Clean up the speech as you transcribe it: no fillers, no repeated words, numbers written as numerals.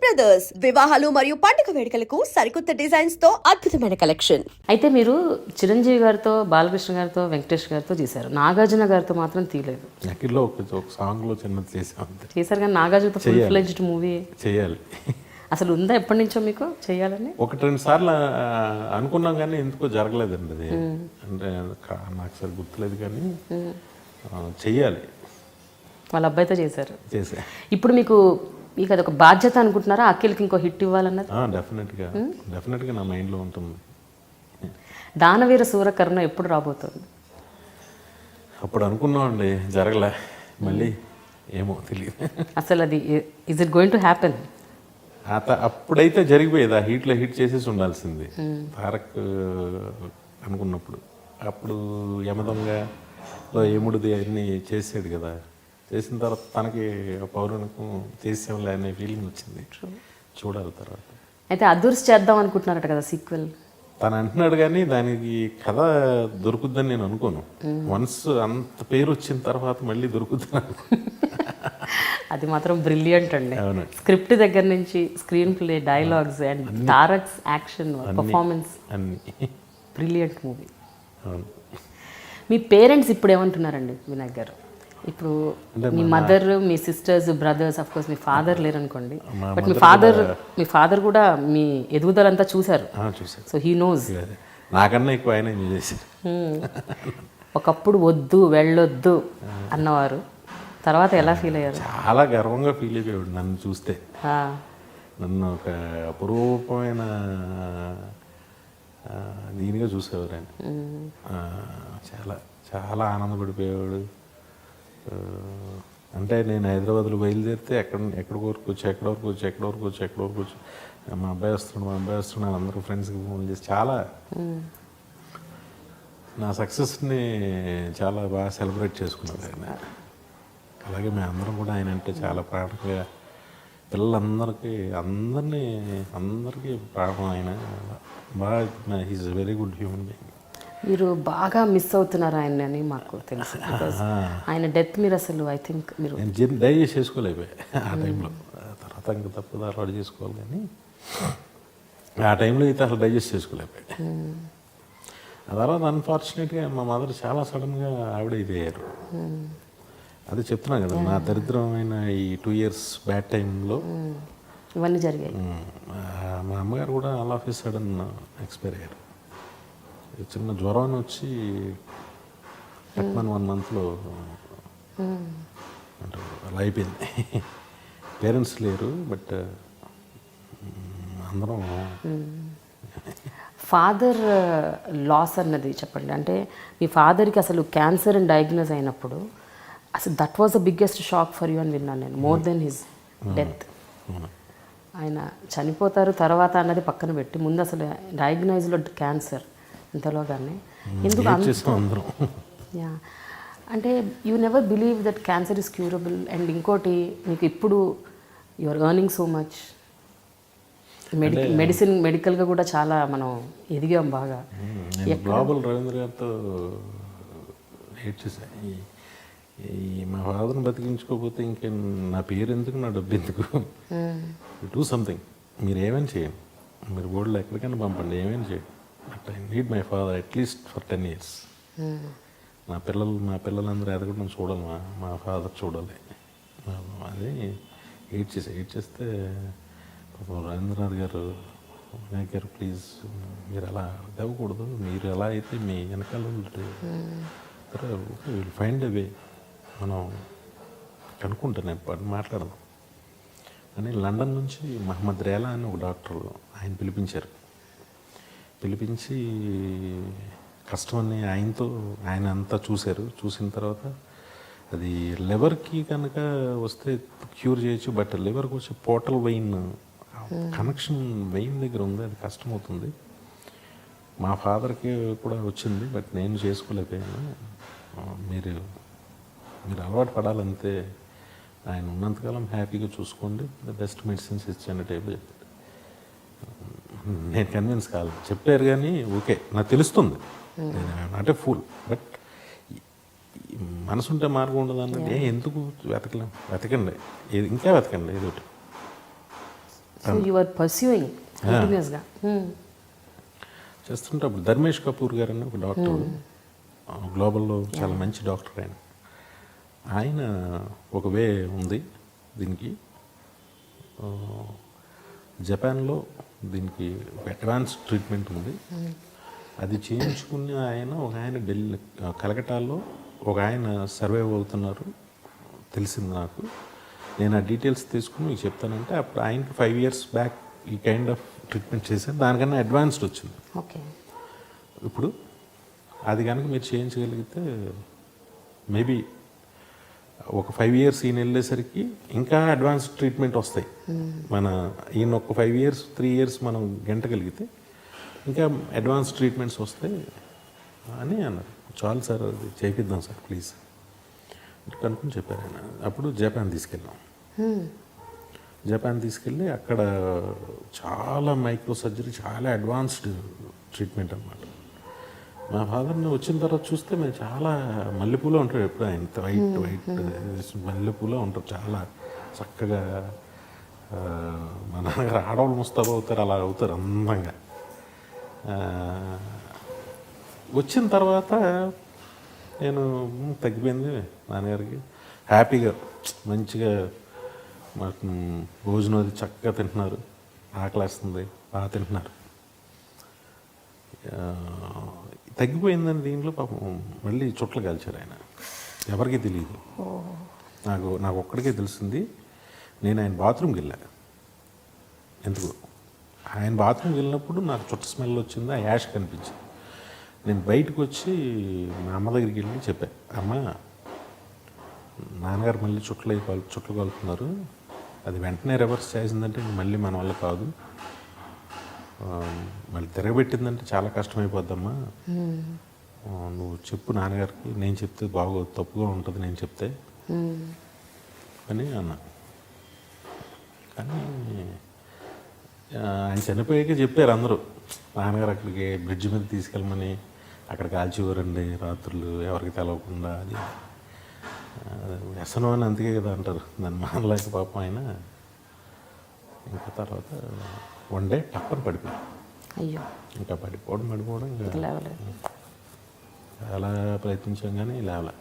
Brothers వివాహాలు మరియు పండుగ వేడుకలకు సరికొత్త డిజైన్స్ తో అద్భుతమైన కలెక్షన్. అయితే మీరు చిరంజీవి గారితో, బాలకృష్ణ గారితో, వెంకటేష్ గారితో చేశారు, నాగార్జున గారితో మాత్రం తీయలేదు. అఖిల్లో ఒక సాంగ్లో చిన్నది చేశారు కానీ నాగార్జునతో ఫుల్ ఫ్లెడ్జ్డ్ మూవీ చేయాలి. అసలు ఉందా ఎప్పటి నుంచో మీకు చేయాలని? ఒకటి రెండు సార్లు అనుకున్నాం కానీ ఎందుకో జరగలేదండి అది. అంటే నాకు సరి గుర్తులేదు కానీ చెయ్యాలి. వాళ్ళ అబ్బాయితో చేశారు. చేసే ఇప్పుడు మీకు అది ఒక బాధ్యత అనుకుంటున్నారా, అఖిల్కి ఇంకో హిట్ ఇవ్వాలన్నది? డెఫినెట్గా నా మైండ్లో ఉంటుంది. దానవీర సూరకర్ణ ఎప్పుడు రాబోతుంది? అప్పుడు అనుకున్నామండి, జరగలే. మళ్ళీ ఏమో తెలియదు అసలు అది is it going to happen? అప్పుడైతే జరిగిపోయేది. ఆ హీట్లో హిట్ చేసేసి ఉండాల్సింది తారక్ అనుకున్నప్పుడు. అప్పుడు యమదొంగలో ఏముడిది అన్నీ చేసాడు కదా. చేసిన తర్వాత తనకి పౌరాణికం చేసేవాళ్ళ అనే ఫీలింగ్ వచ్చింది. చూడాలి తర్వాత. అయితే అదూర్స్ చేద్దాం అనుకుంటున్నారట కదా సీక్వెల్? తను అంటున్నాడు కానీ దానికి కథ దొరుకుద్దని నేను అనుకోను. వన్స్ అంత పేరు వచ్చిన తర్వాత మళ్ళీ దొరుకుద్దని అది మాత్రం బ్రిలియంట్ అండి. అవును. స్క్రిప్ట్ దగ్గర నుంచి screenplay, dialogues and Tarak's action performance అన్ని బ్రిలియంట్ మూవీ. అవును. మీ పేరెంట్స్ ఇప్పుడు ఏమంటున్నారండి వినాయక్ గారు? ఇప్పుడు మీ మదర్, మీ సిస్టర్స్, బ్రదర్స్, అఫ్ కోర్స్ మీ ఫాదర్ లేరనుకోండి, బట్ మీ ఫాదర్ కూడా మీ ఎదుగుదలంతా చూశారు. So he knows. నాకన్నా ఎక్కువ ఆయన ఎంజాయ్ చేశారు. ఒకప్పుడు వద్దు వెళ్ళొద్దు అన్నవారు, తర్వాత ఎలా ఫీల్ అయ్యారు? చాలా గర్వంగా ఫీల్ అయిపోయాడు నన్ను చూస్తే. నన్ను ఒక అపురూపమైన దీనిగా చూసేవారు ఆయన. చాలా చాలా ఆనందపడిపోయేవాడు. అంటే నేను హైదరాబాద్లో బయలుదేరితే ఎక్కడి వరకు వచ్చి మా అబ్బాయి వస్తున్నాడు అందరూ ఫ్రెండ్స్కి ఫోన్ చేసి చాలా నా సక్సెస్ని చాలా బాగా సెలబ్రేట్ చేసుకున్నారు ఆయన. అలాగే మేము అందరం కూడా ఆయన అంటే చాలా ప్రాణంగా, పిల్లలందరికీ అందరికీ ప్రాణం ఆయన. బాగా he's very good human being. మీరు బాగా మిస్ అవుతున్నారు ఆయన అని మాకు తెలుసు. బికాస్ ఆయన డెత్ మీరు అసలు ఐ థింక్ మీరు నేను డైజెస్ట్ చేసుకోలేకపోయా ఆ టైంలో. తర్వాత ఇంకా తప్పుదా అలవాటు చేసుకోవాలి కానీ ఆ టైంలో అయితే అసలు డైజెస్ట్ చేసుకోలేకపోయా. ఆ తర్వాత అన్ఫార్చునేట్గా మా మదర్ చాలా సడన్గా ఆవిడ ఇది అయ్యారు. అదే చెప్తున్నాను కదా, నా దరిద్రమైన ఈ 2 years బ్యాడ్ టైంలో ఇవన్నీ జరిగాయి. మా అమ్మగారు కూడా all of a sudden expire అయ్యారు. చిన్న జ్వరం వచ్చి 1 monthలో అంటారు అలా అయిపోయింది. పేరెంట్స్ లేరు, బట్ అందరం. ఫాదర్ లాస్ అన్నది చెప్పండి. అంటే మీ ఫాదర్కి అసలు క్యాన్సర్ అని డయాగ్నోస్ అయినప్పుడు అసలు that was the biggest shock for you అని విన్నాను నేను, మోర్ దెన్ హిజ్ డెత్. ఆయన చనిపోతారు తర్వాత అన్నది పక్కన పెట్టి, ముందు అసలు డయాగ్నోజ్లో క్యాన్సర్ ఇంతలో కానీ ఎందుకు యా అంటే you never believe that cancer is curable. And ఇంకోటి మీకు ఇప్పుడు you are earning so much, మెడికల్గా కూడా చాలా మనం ఎదిగాం బాగా. గ్లోబల్ రవీంద్ర గారితో హెయిట్ చేశాను. మా ఫాదర్ని బతికించుకోకపోతే ఇంకే నా పేరు ఎందుకు, నా డబ్బు ఎందుకు? Do something. మీరు ఏమైనా చేయండి, మీరు బోర్డులో ఎక్కడికైనా పంపండి, ఏమైనా చేయండి. But I need my father at least for 10 years. మా పిల్లలందరూ ఎదగడం చూడాలి, మా ఫాదర్ చూడాలి. అది ఎయిట్ చేస్తే రవీంద్రనాథ్ గారు, వినాయక్ గారు ప్లీజ్ మీరు అలా ఇవ్వకూడదు, మీరు ఎలా అయితే మీ వెనకాల విల్ ఫైండ్ ఎ వే, మనం కనుక్కుంటాను నేను మాట్లాడదాం అని లండన్ నుంచి మహమ్మద్ రేలా అని ఒక డాక్టర్ ఆయన పిలిపించి కష్టమని ఆయన అంతా చూసిన తర్వాత అది లివర్కి కనుక వస్తే క్యూర్ చేయొచ్చు, బట్ లివర్కి వచ్చే పోర్టల్ వెయిన్ కనెక్షన్ వెయిన్ దగ్గర ఉంది, అది కష్టమవుతుంది. మా ఫాదర్కి కూడా వచ్చింది, బట్ నేను చేసుకోలేకపోయాను. మీరు అలవాటు పడాలంతే, ఆయన ఉన్నంతకాలం హ్యాపీగా చూసుకోండి, బెస్ట్ మెడిసిన్స్ ఇచ్చాను టైప్లో చెప్పారు. నేను కన్విన్స్ కాలేదు, చెప్పారు కానీ ఓకే నాకు తెలుస్తుంది, అంటే ఫుల్. బట్ మనసుంటే మార్గం ఉండదు అన్నది ఎందుకు వెతకండి, ఇంకా వెతకండి ఏదోటి. సో యు ఆర్ పర్స్యూయింగ్ కంటిన్యూస్గా. చేస్తుంటే అప్పుడు ధర్మేష్ కపూర్ గారు అని ఒక డాక్టర్, గ్లోబల్లో చాలా మంచి డాక్టర్ ఆయన. ఆయన ఒక వే ఉంది దీనికి. జపాన్లో దీనికి ఒక అడ్వాన్స్ ట్రీట్మెంట్ ఉంది. అది చేయించుకుని ఒక ఆయన ఢిల్లీ కలకటాలో ఒక ఆయన సర్వైవ్ అవుతున్నారు తెలిసింది నాకు. నేను ఆ డీటెయిల్స్ తీసుకుని మీకు చెప్తానంటే అప్పుడు ఆయనకి 5 years బ్యాక్ ఈ కైండ్ ఆఫ్ ట్రీట్మెంట్ చేశాను. దానికన్నా అడ్వాన్స్డ్ వచ్చింది. ఓకే. ఇప్పుడు అది కనుక మీరు చేయించగలిగితే మేబీ ఒక 5 years ఈయన వెళ్ళేసరికి ఇంకా అడ్వాన్స్ ట్రీట్మెంట్ వస్తాయి. మన ఈయన ఒక 5 years 3 years మనం గంటగలిగితే ఇంకా అడ్వాన్స్ ట్రీట్మెంట్స్ వస్తాయి అని అన్నారు. చాలు సార్ అది చేయిద్దాం సార్ ప్లీజ్ కనుక్కొని చెప్పారు ఆయన. అప్పుడు జపాన్ తీసుకెళ్ళాం. జపాన్ తీసుకెళ్ళి అక్కడ చాలా మైక్రో సర్జరీ, చాలా అడ్వాన్స్డ్ ట్రీట్మెంట్ అనమాట. మా ఫాదర్ని వచ్చిన తర్వాత చూస్తే మేము చాలా మల్లెపూలో ఉంటాడు ఎప్పుడు ఆయన, వైట్ వైట్ మల్లెపూలో ఉంటారు, చాలా చక్కగా. మా నాన్నగారు ఆడవాళ్ళు ముస్తాబు అవుతారు, అలా అవుతారు అందంగా. వచ్చిన తర్వాత నేను తగ్గిపోయింది నాన్నగారికి, హ్యాపీగా మంచిగా మాకు భోజనం అది చక్కగా తింటున్నారు, ఆకలేస్తుంది, బాగా తింటున్నారు. తగ్గిపోయిందని దీంట్లో పాపం మళ్ళీ చుట్లు కాల్చారు ఆయన. ఎవరికీ తెలియదు, నాకు ఒక్కడికే తెలిసింది. నేను ఆయన బాత్రూమ్కి వెళ్ళాను. ఎందుకు ఆయన బాత్రూమ్కి వెళ్ళినప్పుడు నాకు చుట్ట స్మెల్ వచ్చింది, ఆ యాష్ కనిపించింది. నేను బయటకు వచ్చి మా అమ్మ దగ్గరికి వెళ్ళి చెప్పాను, అమ్మ నాన్నగారు మళ్ళీ చుట్లు కలుపుతున్నారు, అది వెంటనే రివర్స్ చేసిందంటే మళ్ళీ మన వల్ల కాదు, మళ్ళీ తిరగబెట్టిందంటే చాలా కష్టమైపోద్దమ్మా, నువ్వు చెప్పు నాన్నగారికి, నేను చెప్తే బాగోదు, తప్పుగా ఉంటుంది నేను చెప్తే అని అన్నా. కానీ ఆయన చనిపోయాక చెప్పారు అందరూ, నాన్నగారు అక్కడికి బ్రిడ్జ్ మీద తీసుకెళ్ళమని, అక్కడ కాల్చివ్వరండి రాత్రులు ఎవరికి తెలవకుండా, అది వ్యసనం అని అందుకే కదా అంటారు, దాన్ని మానలేక పాపం ఆయన. ఇంకా తర్వాత వన్ డే టక్కన పడిపోయాడు. అయ్యో. ఇంకా పడిపోవడం ఇంకా చాలా ప్రయత్నించాం కానీ లేవలే.